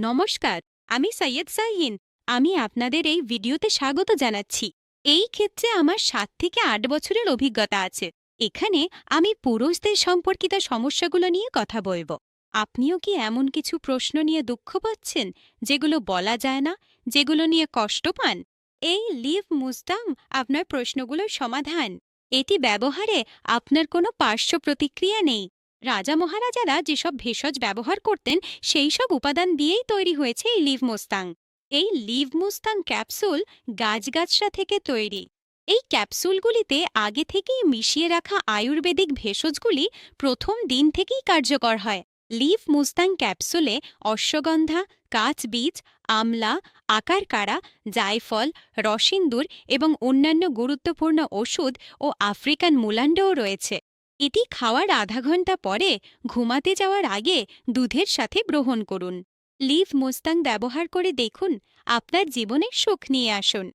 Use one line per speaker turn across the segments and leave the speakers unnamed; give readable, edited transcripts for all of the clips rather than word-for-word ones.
নমস্কার, আমি সৈয়দ শাহীন। আমি আপনাদের এই ভিডিওতে স্বাগত জানাচ্ছি। এই ক্ষেত্রে আমার ৭ থেকে ৮ বছরের অভিজ্ঞতা আছে। এখানে আমি পুরুষদের সম্পর্কিত সমস্যাগুলো নিয়ে কথা বলবো। আপনিও কি এমন কিছু প্রশ্ন নিয়ে দুঃখ পাচ্ছেন, যেগুলো বলা যায় না, যেগুলো নিয়ে কষ্ট পান? এই লিভ মুস্তাম আপনার প্রশ্নগুলোর সমাধান। এটি ব্যবহারে আপনার কোনো পার্শ্ব প্রতিক্রিয়া নেই। রাজা মহারাজারা যেসব ভেষজ ব্যবহার করতেন সেই সব উপাদান দিয়েই তৈরি হয়েছে এই লিভ মুস্তাং। এই লিভ মুস্তাং ক্যাপসুল গাছগাছরা থেকে তৈরি। এই ক্যাপসুলগুলিতে আগে থেকেই মিশিয়ে রাখা আয়ুর্বেদিক ভেষজগুলি প্রথম দিন থেকেই কার্যকর হয়। লিভ মুস্তাং ক্যাপসুলে অশ্বগন্ধা, কাচবীজ, আমলা, আকারকাড়া, জায়ফল, রসিন্দুর এবং অন্যান্য গুরুত্বপূর্ণ ওষুধ ও আফ্রিকান মুলান্ডও রয়েছে। এটি খাওয়ার আধা ঘন্টা পরে ঘুমাতে যাওয়ার আগে দুধের সাথে গ্রহণ করুন। লিভ মুস্তাং ব্যবহার করে দেখুন, আপনার জীবনে সুখ নিয়ে আসুন।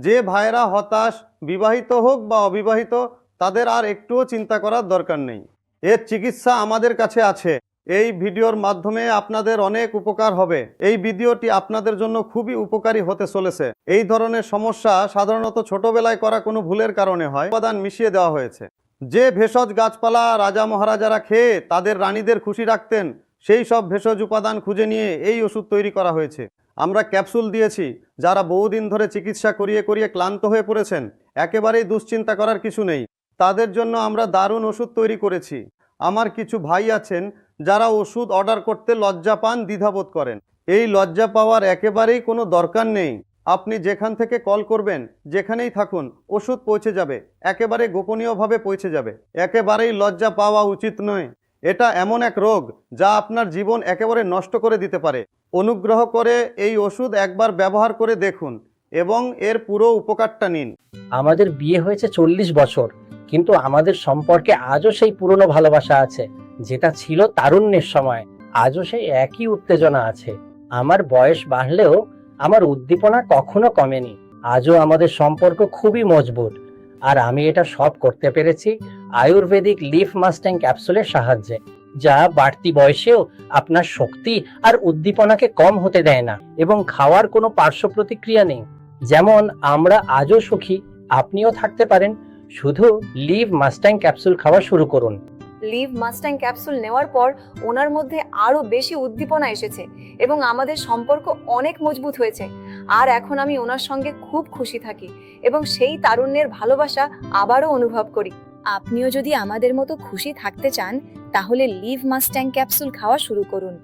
যে ভাইরা হতাশ, বিবাহিত হোক বা অবিবাহিত, তাদের আর একটুও চিন্তা করার দরকার নেই। এর চিকিৎসা আমাদের কাছে আছে। এই ভিডিওর মাধ্যমে আপনাদের অনেক উপকার হবে। এই ভিডিওটি আপনাদের জন্য খুবই উপকারী হতে চলেছে। এই ধরনের সমস্যা সাধারণত ছোটবেলায় করা কোনো ভুলের কারণে হয়। উপাদান মিশিয়ে দেওয়া হয়েছে। যে ভেষজ গাছপালা রাজা মহারাজারা খেয়ে তাদের রানীদের খুশি রাখতেন, সেই সব ভেষজ উপাদান খুঁজে নিয়ে এই ওষুধ তৈরি করা হয়েছে। আমরা ক্যাপসুল দিয়েছি। যারা বহুদিন ধরে চিকিৎসা করিয়ে করিয়ে ক্লান্ত হয়ে পড়েছেন, একেবারেই দুশ্চিন্তা করার কিছু নেই, তাদের জন্য আমরা দারুণ ওষুধ তৈরি করেছি। আমার কিছু ভাই আছেন যারা ওষুধ অর্ডার করতে লজ্জা পান, দ্বিধাবোধ করেন। এই লজ্জা পাওয়ার একেবারেই কোনো দরকার নেই। আপনি যেখান থেকে কল করবেন, যেখানেই থাকুন, ওষুধ পৌঁছে যাবে। একেবারে গোপনীয়ভাবে পৌঁছে যাবে। একেবারেই লজ্জা পাওয়া উচিত নয়। এটা এমন এক রোগ যা আপনার জীবন একেবারে নষ্ট করে দিতে পারে। অনুগ্রহ করে এই ওষুধ একবার ব্যবহার করে দেখুন এবং এর পুরো উপকারটা নিন।
আমাদের বিয়ে হয়েছে 40 বছর, কিন্তু আমাদের সম্পর্কে আজও সেই পুরনো ভালোবাসা আছে, যেটা ছিল তারুণ্যের সময়। আজও সেই একই উত্তেজনা আছে। আমার বয়স বাড়লেও আমার উদ্দীপনা কখনো কমেনি। আজও আমাদের সম্পর্ক খুবই মজবুত, আর আমি এটা সব করতে পেরেছি আয়ুর্বেদিক লিভ মাস্টাং ক্যাপসুলের সাহায্যে, যা বাড়তি বয়সেও আপনার শক্তি আর উদ্দীপনাকে কম হতে দেয় না, এবং খাওয়ার কোনো পার্শ্ব প্রতিক্রিয়া নেই। যেমন আমরা আজও সুখী, আপনিও থাকতে পারেন। শুধু লিভ মাস্টাং ক্যাপসুল খাওয়া শুরু করুন।
লিভ মাস্টাং ক্যাপসুল নেওয়ার পর ওনার মধ্যে আরো বেশি উদ্দীপনা এসেছে এবং আমাদের সম্পর্ক অনেক মজবুত হয়েছে। আর এখন আমি ওনার সঙ্গে খুব খুশি থাকি এবং সেই তারুণ্যের ভালোবাসা আবারও অনুভব করি। আপনিও যদি আমাদের মতো খুশি থাকতে চান, তাহলে লিভ মাস্টাং ক্যাপসুল খাওয়া শুরু করুন।